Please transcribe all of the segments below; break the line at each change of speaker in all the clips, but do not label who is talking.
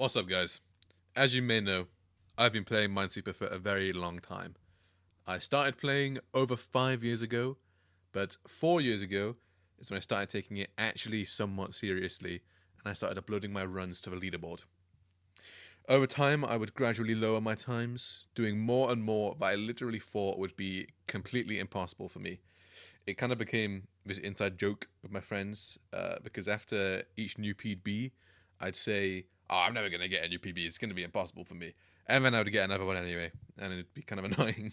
What's up, guys? As you may know, I've been playing Minesweeper for a very long time. I started playing over 5 years ago, but 4 years ago is when I started taking it actually somewhat seriously, and I started uploading my runs to the leaderboard. Over time, I would gradually lower my times, doing more and more that I literally thought would be completely impossible for me. It kind of became this inside joke with my friends, because after each new PB, I'd say, "Oh, I'm never gonna get a new PB. It's gonna be impossible for me," and then I would get another one anyway, and it'd be kind of annoying.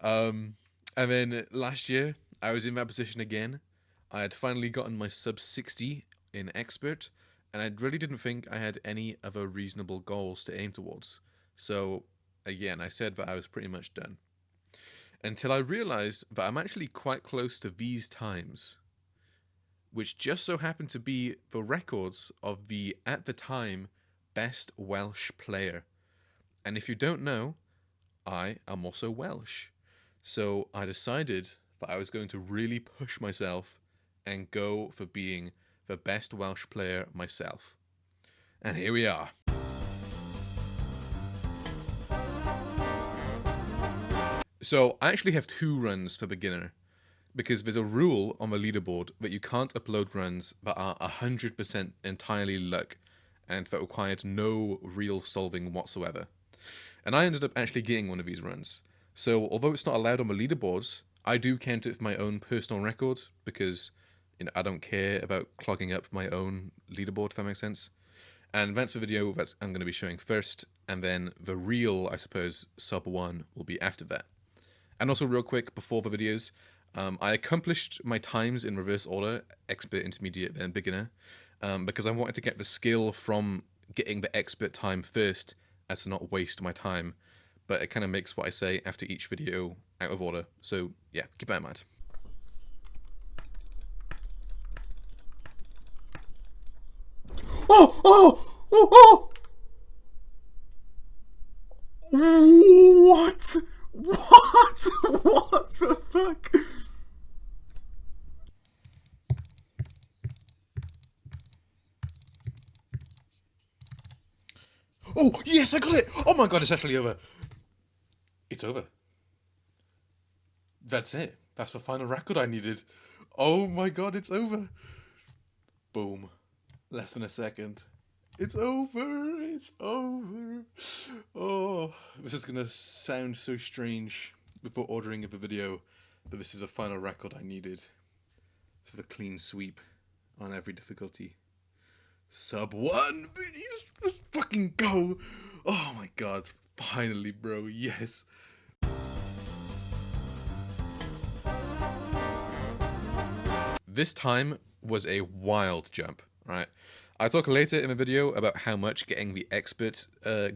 um, and then last year, I was in that position again. I had finally gotten my sub 60 in expert, and I really didn't think I had any other reasonable goals to aim towards. So again, I said that I was pretty much done until I realised that I'm actually quite close to these times, which just so happened to be the records of the, at the time, best Welsh player. And if you don't know, I am also Welsh. So I decided that I was going to really push myself and go for being the best Welsh player myself. And here we are. So I actually have 2 runs for beginner, because there's a rule on the leaderboard that you can't upload runs that are 100% entirely luck and that required no real solving whatsoever. And I ended up actually getting one of these runs. So although it's not allowed on the leaderboards, I do count it for my own personal record because I don't care about clogging up my own leaderboard, if that makes sense. And that's the video that I'm going to be showing first, and then the real, I suppose, sub 1 will be after that. And also, real quick, before the videos, I accomplished my times in reverse order, expert, intermediate, then beginner, because I wanted to get the skill from getting the expert time first, as to not waste my time. But it kind of makes what I say after each video out of order, so yeah, keep that in mind.
Oh, oh, oh, oh! What? What? What the fuck?
Oh, yes, I got it! Oh my god, it's actually over. It's over. That's it. That's the final record I needed. Oh my god, it's over. Boom. Less than a second. It's over. It's over. Oh, this is gonna sound so strange before ordering of the video, but this is the final record I needed for the clean sweep on every difficulty. Sub 1, let's fucking go. Oh my god, finally, bro. Yes. This time was a wild jump, right? I'll talk later in the video about how much getting the expert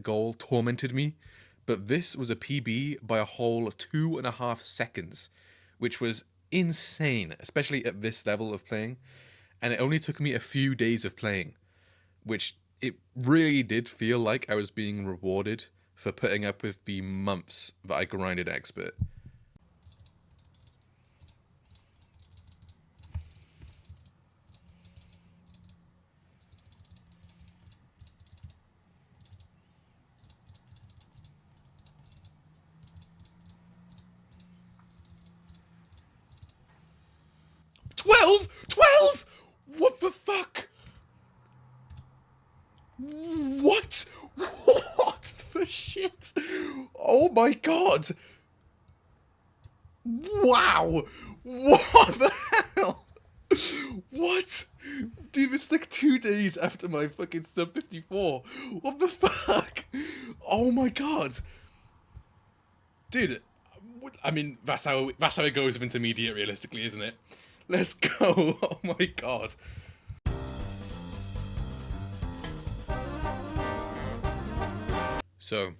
goal tormented me, but this was a PB by a whole 2.5 seconds, which was insane, especially at this level of playing, and it only took me a few days of playing, which it really did feel like I was being rewarded for putting up with the months that I grinded expert. Twelve! What the fuck? What? What the shit? Oh my god! Wow! What the hell? What? Dude, it's like 2 days after my fucking sub 54. What the fuck? Oh my god. Dude, I mean, that's how it goes with intermediate, realistically, isn't it? Let's go. Oh my god. So,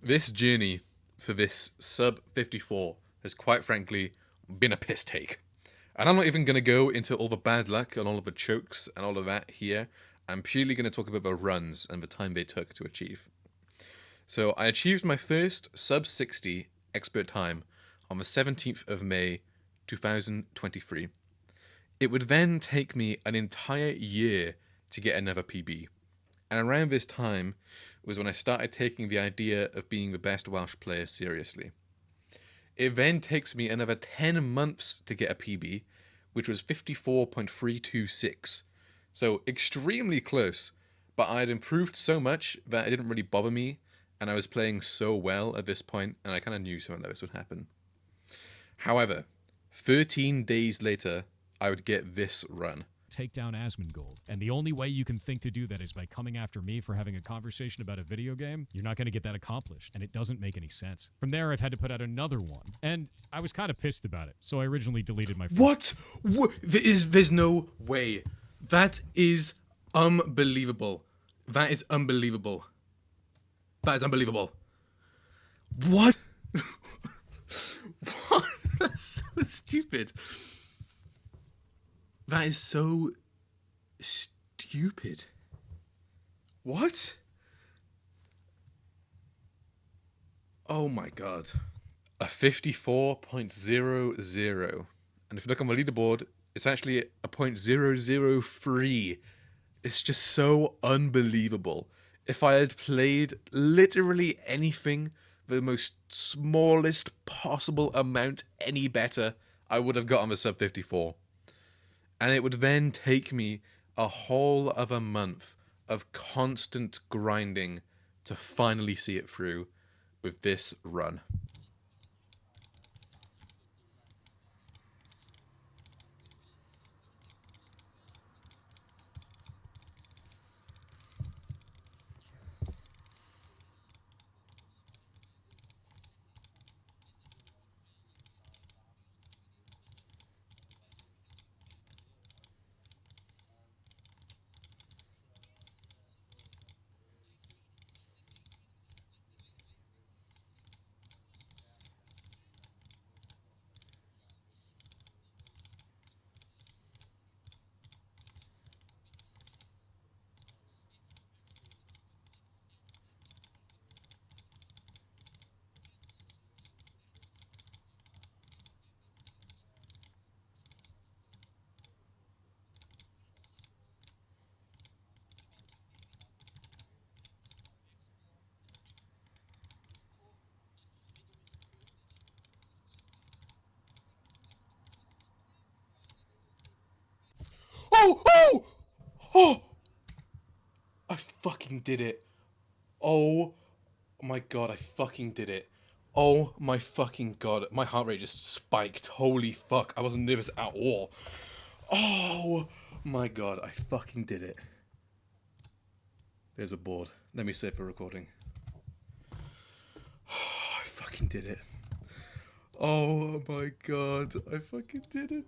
this journey for this sub 54 has quite frankly been a piss take. And I'm not even going to go into all the bad luck and all of the chokes and all of that here. I'm purely going to talk about the runs and the time they took to achieve. So I achieved my first sub 60 expert time on the 17th of May 2023. It would then take me an entire year to get another PB. And around this time was when I started taking the idea of being the best Welsh player seriously. It then takes me another 10 months to get a PB, which was 54.326. So extremely close, but I had improved so much that it didn't really bother me, and I was playing so well at this point, and I kind of knew something like this would happen. However, 13 days later, I would get this run.
Take down Asmongold. And the only way you can think to do that is by coming after me for having a conversation about a video game. You're not going to get that accomplished, and it doesn't make any sense. From there, I've had to put out another one, and I was kind of pissed about it, so I originally deleted my first.
What? There's no way. That is unbelievable. That is unbelievable. That is unbelievable. What? What? That's so stupid. That is so stupid. What? Oh my god. A 54.00. And if you look on the leaderboard, it's actually a .003. It's just so unbelievable. If I had played literally anything, the most smallest possible amount any better, I would have gotten the sub 54. And it would then take me a whole other month of constant grinding to finally see it through with this run. Oh! I fucking did it. Oh my god, I fucking did it. Oh my fucking god. My heart rate just spiked. Holy fuck. I wasn't nervous at all. Oh my god, I fucking did it. There's a board. Let me save for recording. I fucking did it. Oh my god, I fucking did it.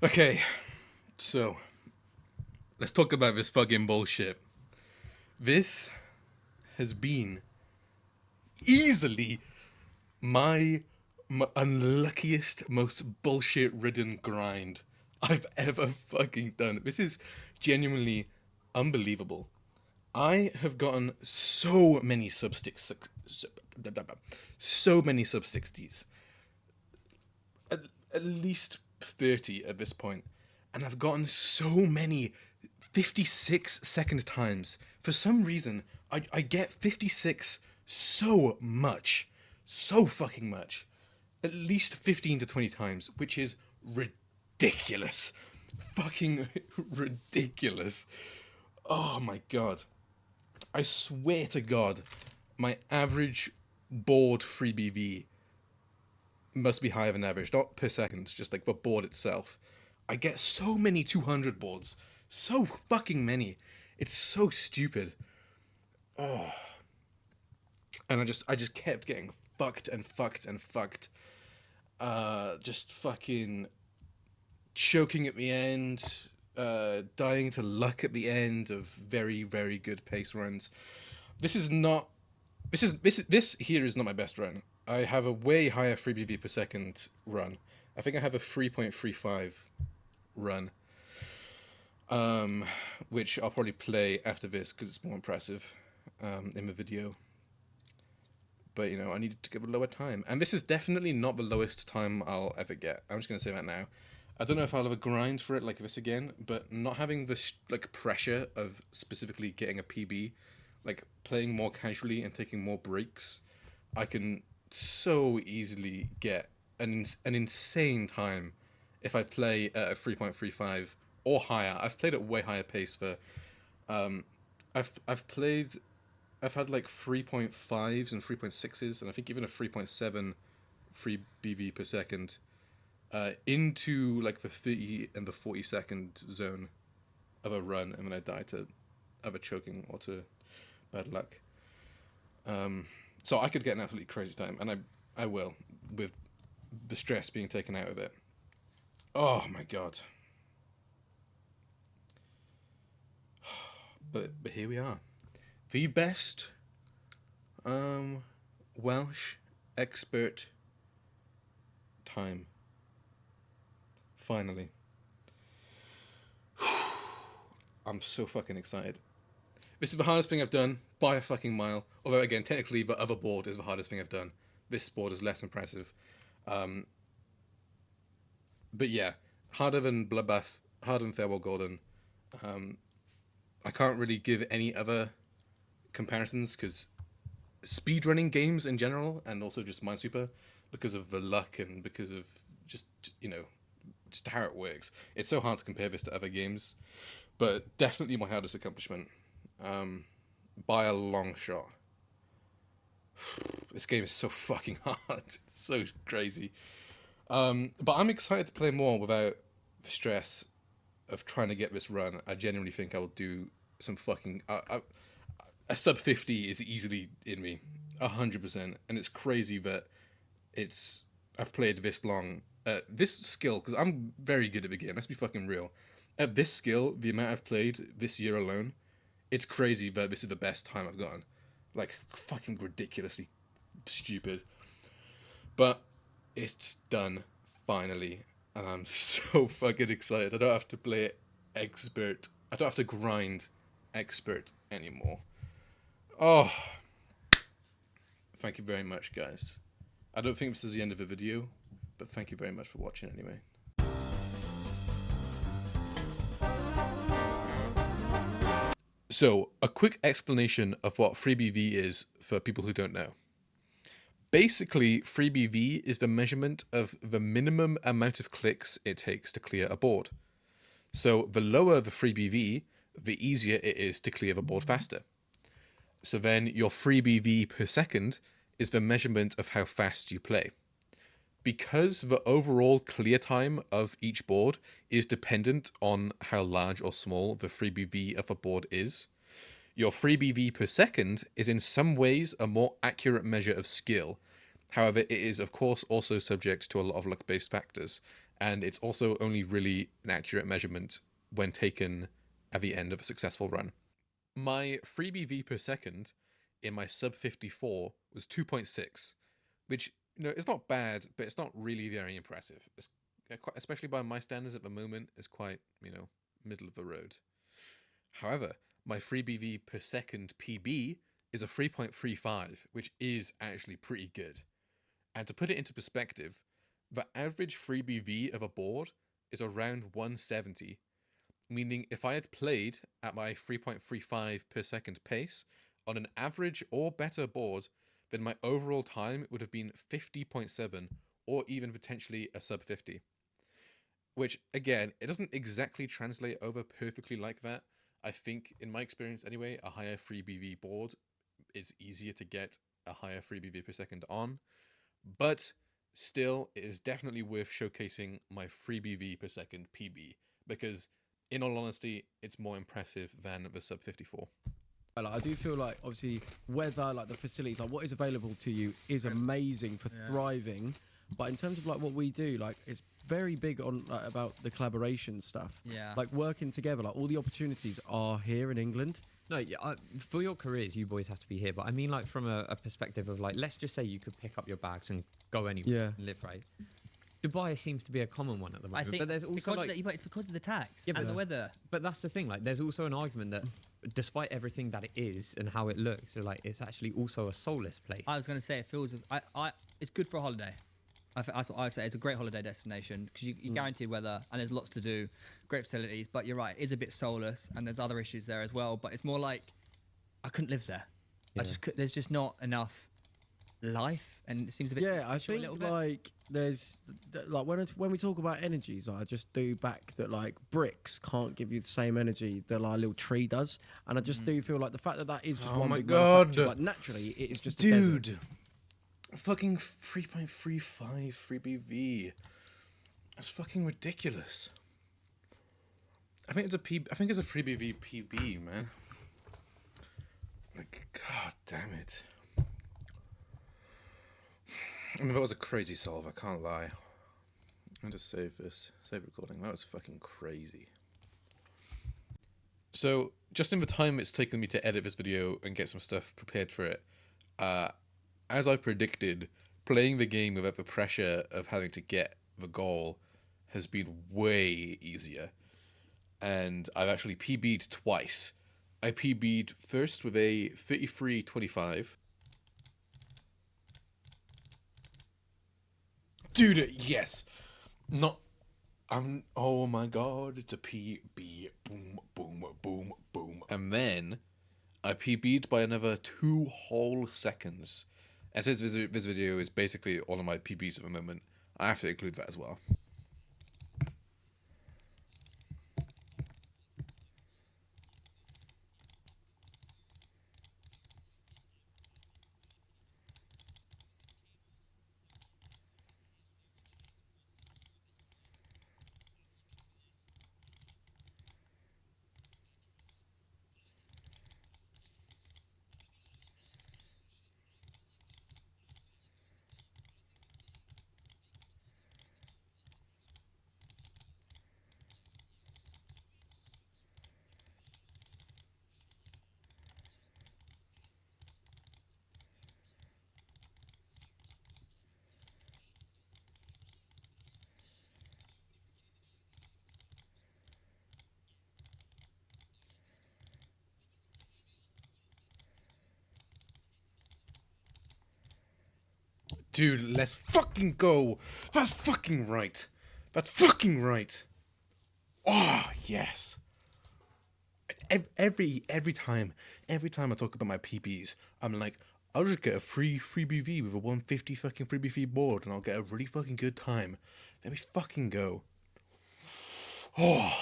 Okay, so let's talk about this fucking bullshit. This has been easily my unluckiest, most bullshit-ridden grind I've ever fucking done. This is genuinely unbelievable. I have gotten so many sub 60s, at least 30 at this point, and I've gotten so many 56-second times. For some reason, I get 56 so much, so fucking much, at least 15 to 20 times, which is ridiculous, fucking ridiculous. Oh my god. I swear to God, my average board free BV must be higher than average, not per second, just like the board itself. I get so many 200 boards, so fucking many. It's so stupid. Oh, and I just kept getting fucked and fucked and fucked. Just fucking choking at the end, dying to luck at the end of very, very good pace runs. This here is not my best run. I have a way higher free BV per second run. I think I have a 3.35 run, which I'll probably play after this because it's more impressive in the video. But, you know, I needed to give a lower time. And this is definitely not the lowest time I'll ever get. I'm just going to say that now. I don't know if I'll ever grind for it like this again, but not having this like pressure of specifically getting a PB, like playing more casually and taking more breaks, I can so easily get an insane time if I play at a 3.35 or higher. I've played at way higher pace for um I've played I've had like 3.5s and 3.6s and I think even a 3.7 free BV per second into like the 30 and the 40-second zone of a run, and then I die to either choking or to bad luck. So I could get an absolutely crazy time, and I will, with the stress being taken out of it. Oh my god. But here we are. The best Welsh expert time. Finally. I'm so fucking excited. This is the hardest thing I've done by a fucking mile. Although, again, technically the other board is the hardest thing I've done. This board is less impressive. But yeah, harder than Bloodbath, harder than Farewell Golden. I can't really give any other comparisons because speedrunning games in general, and also just Minesweeper, because of the luck and because of just, just how it works. It's so hard to compare this to other games, but definitely my hardest accomplishment, by a long shot. This game is so fucking hard. It's so crazy. But I'm excited to play more without the stress of trying to get this run. I genuinely think I will do some fucking... a sub 50 is easily in me. 100%. And it's crazy that I've played this long. This skill, because I'm very good at the game. Let's be fucking real. At this skill, the amount I've played this year alone, it's crazy that this is the best time I've gotten. Like, fucking ridiculously stupid. But it's done, finally. And I'm so fucking excited. I don't have to play it expert. I don't have to grind expert anymore. Oh. Thank you very much, guys. I don't think this is the end of the video, but thank you very much for watching anyway. So, a quick explanation of what FreeBV is for people who don't know. Basically, FreeBV is the measurement of the minimum amount of clicks it takes to clear a board. So, the lower the FreeBV, the easier it is to clear the board faster. So then your FreeBV per second is the measurement of how fast you play. Because the overall clear time of each board is dependent on how large or small the FreeBV of a board is, your FreeBV per second is in some ways a more accurate measure of skill. However, it is of course also subject to a lot of luck-based factors, and it's also only really an accurate measurement when taken at the end of a successful run. My FreeBV per second in my sub 54 was 2.6, which, is not bad, but it's not really very impressive. It's especially by my standards at the moment, is quite, middle of the road. However, my FreeBV per second PB is a 3.35, which is actually pretty good. And to put it into perspective, the average FreeBV of a board is around 170, meaning if I had played at my 3.35 per second pace on an average or better board, then my overall time would have been 50.7 or even potentially a sub 50. Which, again, it doesn't exactly translate over perfectly like that. I think, in my experience anyway, a higher FreeBV board is easier to get a higher FreeBV per second on. But still, it is definitely worth showcasing my FreeBV per second PB, because in all honesty, it's more impressive than the sub 54.
I do feel like, obviously, weather, like the facilities, like what is available to you is amazing for thriving. But in terms of like what we do, like it's very big on like, about the collaboration stuff.
Yeah.
Like working together, like all the opportunities are here in England.
No, yeah, for your careers, you boys have to be here. But I mean, like from a perspective of like, let's just say you could pick up your bags and go anywhere and live, right? Dubai seems to be a common one at the moment.
I think
but there's also
because
like,
it's because of the tax
Yeah,
and the
but-
weather.
but that's the thing. Like, there's also an argument that despite everything that it is and how it looks, so like it's actually also a soulless place.
I was going to say it feels. It's good for a holiday. That's what I say. It's a great holiday destination because you're guaranteed weather and there's lots to do, great facilities. But you're right, it is a bit soulless and there's other issues there as well. But it's more like I couldn't live there. There's just not enough life, and it seems a bit.
Yeah, I
superficial a
think
little bit.
like there's like when we talk about energies, I just do back that like bricks can't give you the same energy that like a little tree does, and I just do feel like the fact that that is just
Oh
one
my
big
God.
manufacturer, like naturally it is just a desert.
Dude, fucking 3.35 free BV. That's fucking ridiculous. I think it's a free BV PB, man. Like, god damn it. I mean, that was a crazy solve, I can't lie. I'll just save this. Save recording. That was fucking crazy. So, just in the time it's taken me to edit this video and get some stuff prepared for it, as I predicted, playing the game without the pressure of having to get the goal has been way easier. And I've actually PB'd twice. I PB'd first with a 33.25. Dude, yes. Not. Oh my god, it's a PB. Boom, boom, boom, boom. And then I PB'd by another 2 whole seconds. And since this video is basically all of my PBs at the moment, I have to include that as well. Dude, let's fucking go. That's fucking right. That's fucking right. Oh, yes. Every time I talk about my PBs, I'm like, I'll just get a free BV with a 150 fucking free BV board and I'll get a really fucking good time. Let me fucking go. Oh.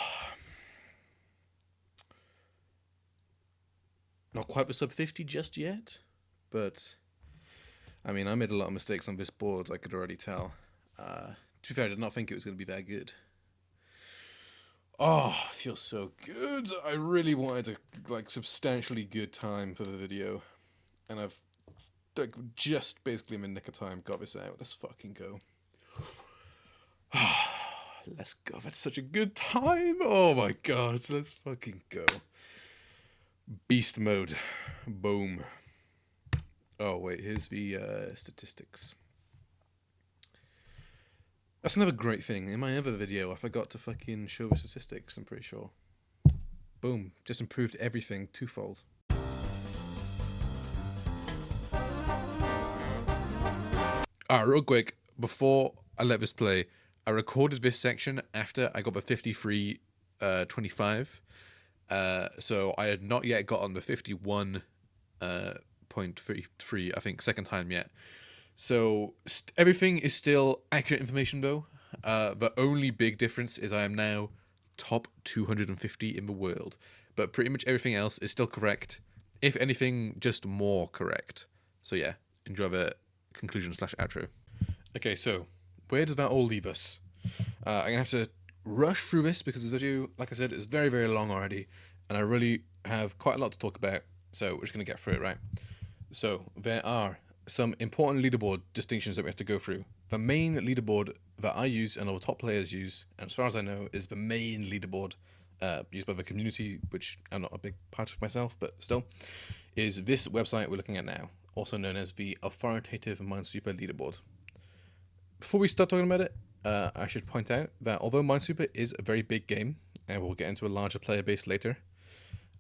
Not quite the sub 50 just yet, but I mean, I made a lot of mistakes on this board, I could already tell. To be fair, I did not think it was going to be that good. Oh, it feels so good. I really wanted a substantially good time for the video. And I've just basically in the nick of time got this out. Let's fucking go. Let's go. That's such a good time. Oh my god. Let's fucking go. Beast mode. Boom. Oh, wait, here's the statistics. That's another great thing. In my other video, I forgot to fucking show the statistics, I'm pretty sure. Boom. Just improved everything twofold. Alright, real quick, before I let this play, I recorded this section after I got the 53.25. So I had not yet got on the 51 0.33, I think, second time yet. So everything is still accurate information though. The only big difference is I am now top 250 in the world, but pretty much everything else is still correct. If anything, just more correct. So yeah, enjoy the conclusion / outro. Okay, so where does that all leave us? I'm gonna have to rush through this because the video, like I said, is very, very long already, and I really have quite a lot to talk about. So we're just gonna get through it, right? So there are some important leaderboard distinctions that we have to go through. The main leaderboard that I use and all the top players use, and as far as I know, is the main leaderboard used by the community, which I'm not a big part of myself, but still, is this website we're looking at now, also known as the authoritative Minesweeper leaderboard. Before we start talking about it, I should point out that although Minesweeper is a very big game, and we'll get into a larger player base later,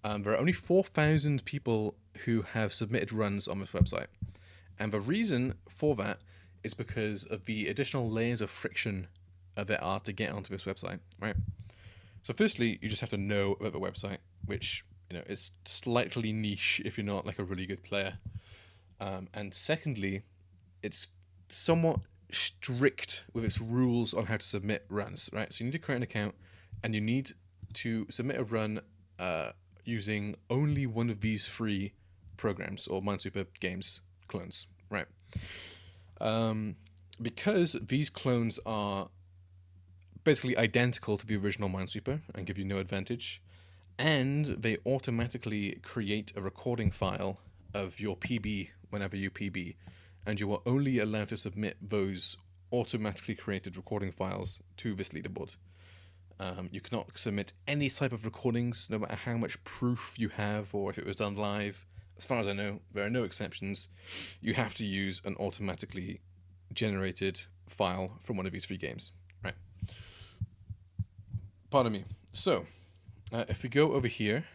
there are only 4,000 people who have submitted runs on this website. And the reason for that is because of the additional layers of friction there are to get onto this website, right? So firstly, you just have to know about the website, which, is slightly niche if you're not like a really good player. And secondly, it's somewhat strict with its rules on how to submit runs, right? So you need to create an account, and you need to submit a run using only one of these three programs or Minesweeper games clones, right? Because these clones are basically identical to the original Minesweeper and give you no advantage, and they automatically create a recording file of your PB whenever you PB, and you are only allowed to submit those automatically created recording files to this leaderboard. You cannot submit any type of recordings, no matter how much proof you have or if it was done live. As far as I know, there are no exceptions. You have to use an automatically generated file from one of these three games. Right. Pardon me. So, if we go over here,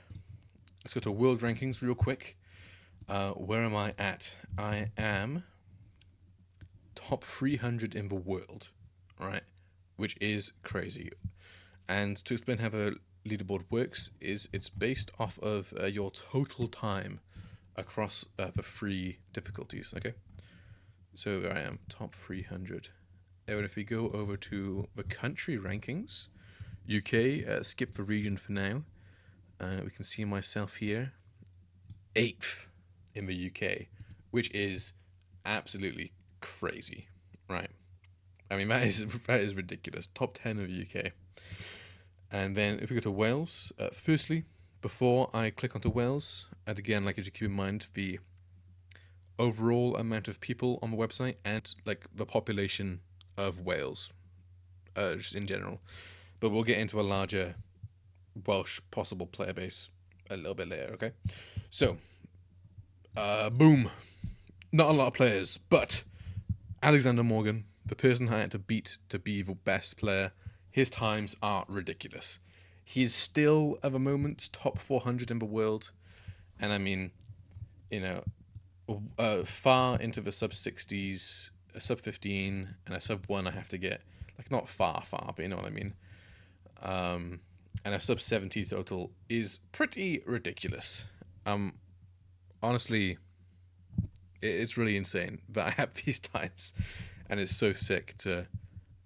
let's go to world rankings real quick. Where am I at? I am top 300 in the world, right? Which is crazy. And to explain how the leaderboard works is it's based off of your total time across the three difficulties, okay? So there I am, top 300. And if we go over to the country rankings, UK, skip the region for now. We can see myself here, 8th in the UK, which is absolutely crazy, right? I mean, that is ridiculous. Top 10 of the UK. And then if we go to Wales, firstly, before I click onto Wales, and again, like, as you keep in mind, the overall amount of people on the website and like the population of Wales, just in general. But we'll get into a larger Welsh possible player base a little bit later, okay? So, boom. Not a lot of players, but Alexander Morgan, the person I had to beat to be the best player, his times are ridiculous. He's still, at the moment, top 400 in the world. And I mean, far into the sub 60s, a sub 15, and a sub 1 I have to get. Like, not far, but you know what I mean. And a sub 70 total is pretty ridiculous. Honestly, it's really insane that I have these times. And it's so sick to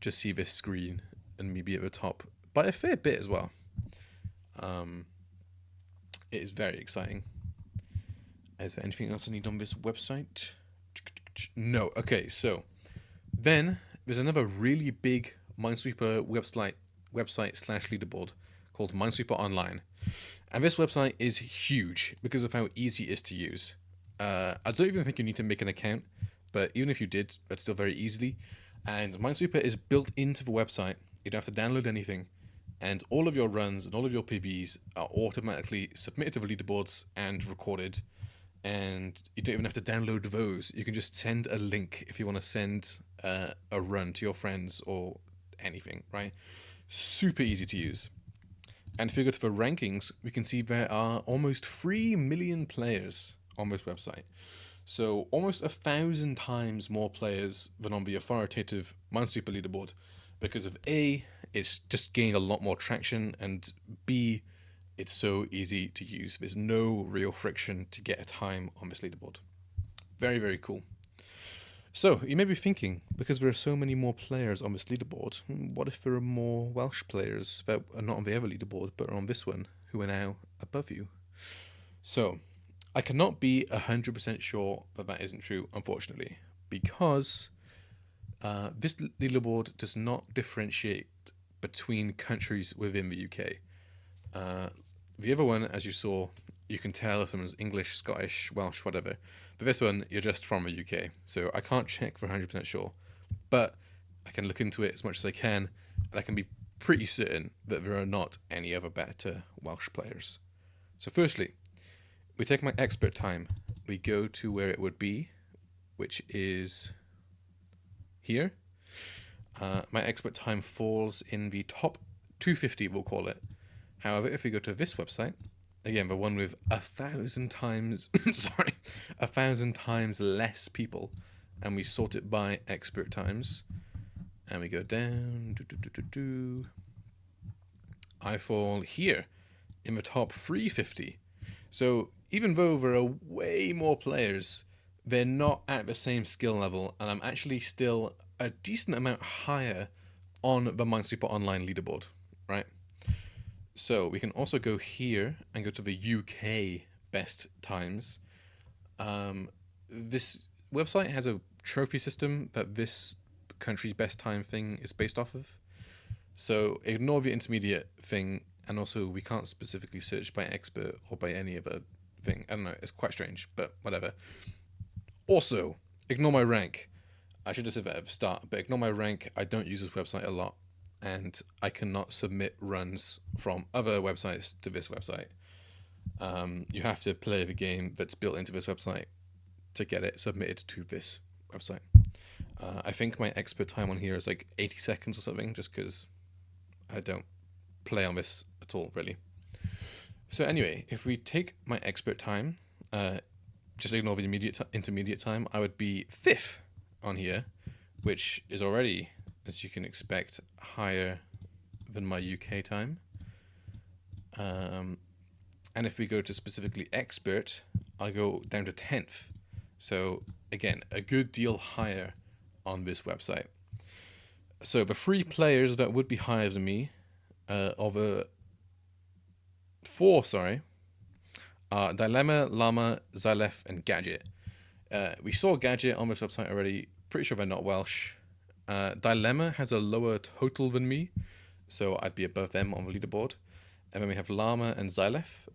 just see this screen and me be at the top by a fair bit as well. It is very exciting. Is there anything else I need on this website? No. Okay, so then there's another really big Minesweeper website/leaderboard called Minesweeper Online. And this website is huge because of how easy it is to use. I don't even think you need to make an account, but even if you did, that's still very easily. And Minesweeper is built into the website. You don't have to download anything. And all of your runs and all of your PBs are automatically submitted to the leaderboards and recorded. And you don't even have to download those. You can just send a link if you want to send a run to your friends or anything, right? Super easy to use. And if you go to the rankings, we can see there are almost 3 million players on this website. So almost 1,000 times more players than on the authoritative Minesweeper leaderboard because of A, it's just gained a lot more traction, and B, it's so easy to use. There's no real friction to get a time on this leaderboard. Very, very cool. So you may be thinking, because there are so many more players on this leaderboard, what if there are more Welsh players that are not on the other leaderboard but are on this one who are now above you? So I cannot be 100% sure that isn't true, unfortunately, because this leaderboard does not differentiate between countries within the UK. The other one, as you saw, you can tell if someone's English, Scottish, Welsh, whatever. But this one, you're just from the UK. So I can't check for 100% sure. But I can look into it as much as I can, and I can be pretty certain that there are not any other better Welsh players. So firstly, we take my expert time. We go to where it would be, which is here. My expert time falls in the top 250, we'll call it. However, if we go to this website, again, the one with 1,000 times, 1,000 times less people, and we sort it by expert times, and we go down. I fall here in the top 350. So even though there are way more players, they're not at the same skill level, and I'm actually still a decent amount higher on the Minesweeper Online leaderboard, right? So we can also go here and go to the UK best times. This website has a trophy system that this country's best time thing is based off of. So ignore the intermediate thing, and also we can't specifically search by expert or by any other thing. I don't know, it's quite strange, but whatever. Also, ignore my rank. I should have said that at the start, but ignore my rank. I don't use this website a lot, and I cannot submit runs from other websites to this website. You have to play the game that's built into this website to get it submitted to this website. I think my expert time on here is like 80 seconds or something, just because I don't play on this at all, really. So anyway, if we take my expert time, just ignore the intermediate time, I would be 5th on here, which is already, as you can expect, higher than my UK time. And if we go to specifically expert, I go down to 10th. So again, a good deal higher on this website. So the 3 players that would be higher than me, four, Dilemma, Llama, Zylef, and Gadget. We saw Gadget on this website already. Pretty sure they're not Welsh. Dilemma has a lower total than me, so I'd be above them on the leaderboard. And then we have Llama and Zylef.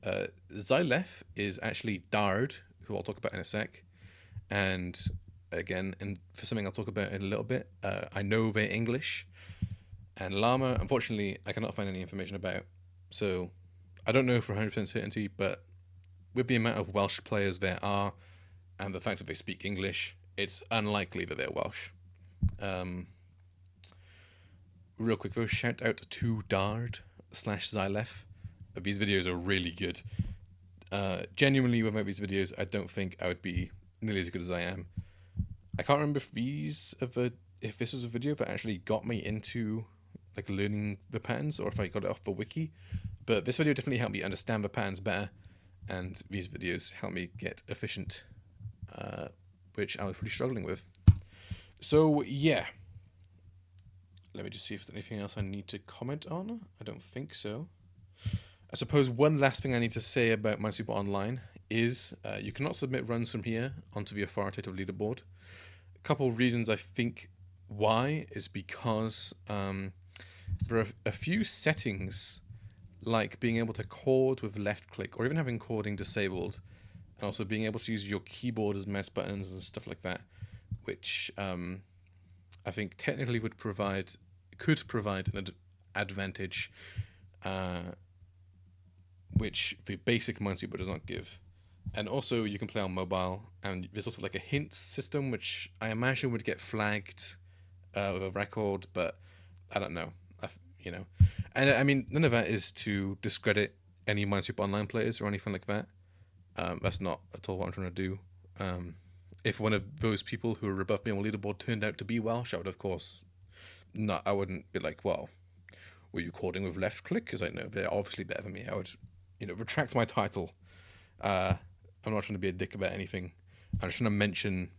Zylef is actually Dard, who I'll talk about in a sec. And again, and for something I'll talk about in a little bit, I know they're English. And Llama, unfortunately, I cannot find any information about. So I don't know for 100% certainty, but with the amount of Welsh players there are, and the fact that they speak English, it's unlikely that they're Welsh. Real quick though, shout out to Dard/Zylef. These videos are really good. Genuinely, without these videos, I don't think I would be nearly as good as I am. I can't remember if this was a video that actually got me into like learning the patterns, or if I got it off the wiki. But this video definitely helped me understand the patterns better, and these videos helped me get efficient, which I was really struggling with. So yeah, let me just see if there's anything else I need to comment on. I don't think so. I suppose one last thing I need to say about Minesweeper Online is you cannot submit runs from here onto the authoritative leaderboard. A couple of reasons I think why is because there are a few settings, like being able to chord with left click, or even having chording disabled, and also being able to use your keyboard as mouse buttons and stuff like that, which I think technically could provide an advantage, which the basic Minesweeper does not give. And also you can play on mobile, and there's also like a hint system, which I imagine would get flagged with a record, but I don't know. And I mean, none of that is to discredit any Minesweeper Online players or anything like that. That's not at all what I'm trying to do. If one of those people who are above me on the leaderboard turned out to be Welsh, I would, of course, I wouldn't be like, well, were you chording with left click? Because I know they're obviously better than me. I would, retract my title. I'm not trying to be a dick about anything. I'm just trying to mention,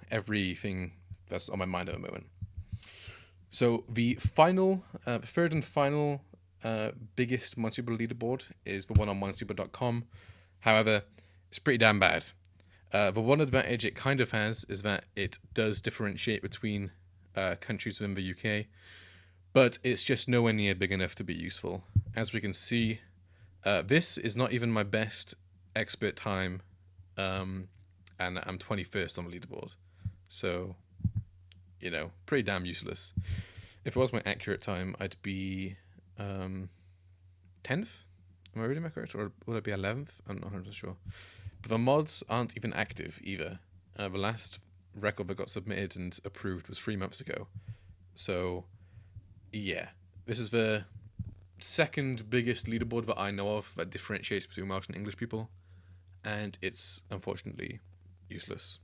everything that's on my mind at the moment. So the third and final biggest Minesweeper leaderboard is the one on minesweeper.com. However, it's pretty damn bad. The one advantage it kind of has is that it does differentiate between countries within the UK, but it's just nowhere near big enough to be useful. As we can see, this is not even my best expert time, and I'm 21st on the leaderboard. So, pretty damn useless. If it was my accurate time, I'd be 10th? Am I reading that correct? Or would I be 11th? I'm not 100% sure. But the mods aren't even active either. The last record that got submitted and approved was 3 months ago. So, yeah. This is the second biggest leaderboard that I know of that differentiates between Welsh and English people. And it's unfortunately useless.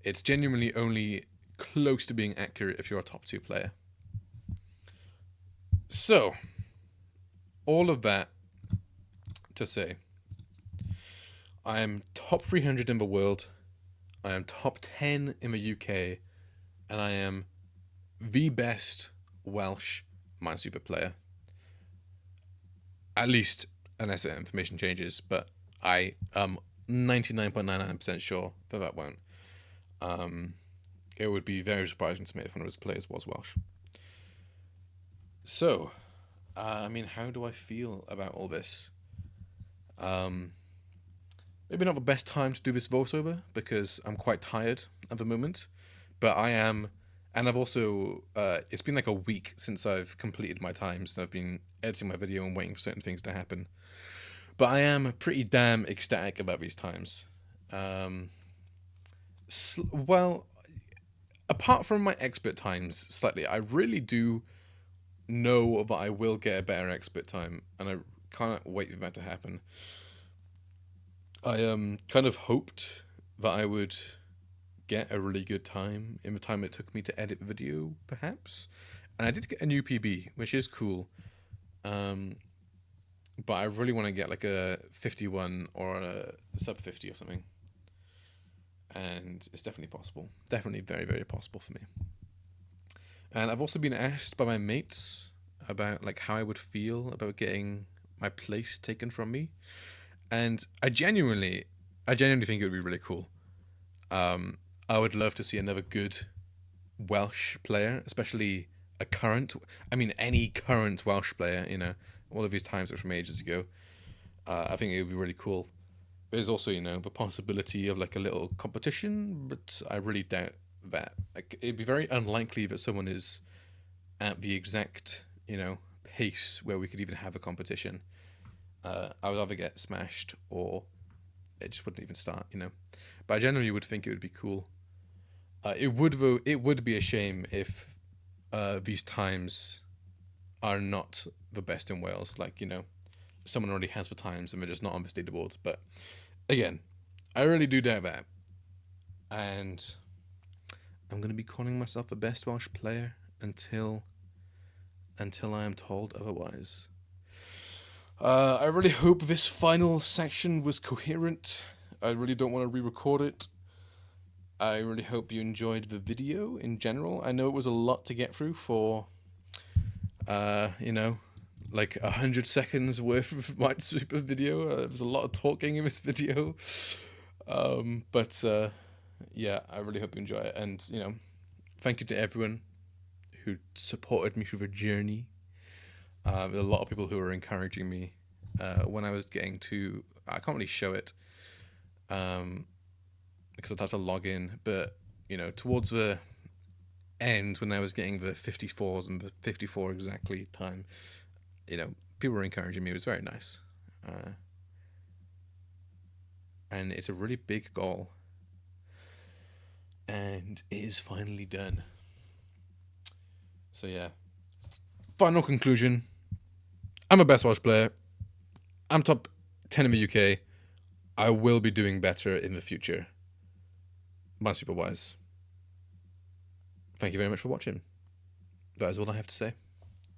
It's genuinely only close to being accurate if you're a top 2 player. So, all of that to say, I am top 300 in the world, I am top 10 in the UK, and I am the best Welsh Minesweeper player. At least, unless the information changes, but I am 99.99% sure that won't. It would be very surprising to me if one of his players was Welsh. So, I mean, how do I feel about all this? Maybe not the best time to do this voiceover because I'm quite tired at the moment, but I am, and I've also, it's been like a week since I've completed my times and I've been editing my video and waiting for certain things to happen. But I am pretty damn ecstatic about these times. Well, apart from my expert times slightly, I really do know that I will get a better expert time, and I can't wait for that to happen. I kind of hoped that I would get a really good time in the time it took me to edit the video, perhaps. And I did get a new PB, which is cool. But I really want to get like a 51 or a sub 50 or something. And it's definitely possible. Definitely very, very possible for me. And I've also been asked by my mates about like how I would feel about getting my place taken from me. And I genuinely think it would be really cool. I would love to see another good Welsh player, especially any current Welsh player, you know, all of these times are from ages ago. I think it would be really cool. There's also, you know, the possibility of like a little competition, but I really doubt that. Like, it'd be very unlikely that someone is at the exact, you know, pace where we could even have a competition. I would either get smashed or it just wouldn't even start, you know. But I generally would think it would be cool. It would be a shame if these times are not the best in Wales. Like, you know, someone already has the times and they're just not on the leaderboards. But again, I really do doubt that. And I'm going to be calling myself the best Welsh player until I am told otherwise. I really hope this final section was coherent. I really don't want to re-record it. I really hope you enjoyed the video in general. I know it was a lot to get through for, you know, like 100 seconds worth of Minesweeper video. There was a lot of talking in this video. But yeah, I really hope you enjoy it. And, you know, thank you to everyone who supported me through the journey. There's a lot of people who were encouraging me when I was getting to... I can't really show it because I'd have to log in. But, you know, towards the end, when I was getting the 54s and the 54 exactly time, you know, people were encouraging me. It was very nice. And it's a really big goal. And it is finally done. So, yeah. Final conclusion. I'm a best Welsh player. I'm top 10 in the UK. I will be doing better in the future. Minesweeper wise. Thank you very much for watching. That is all I have to say.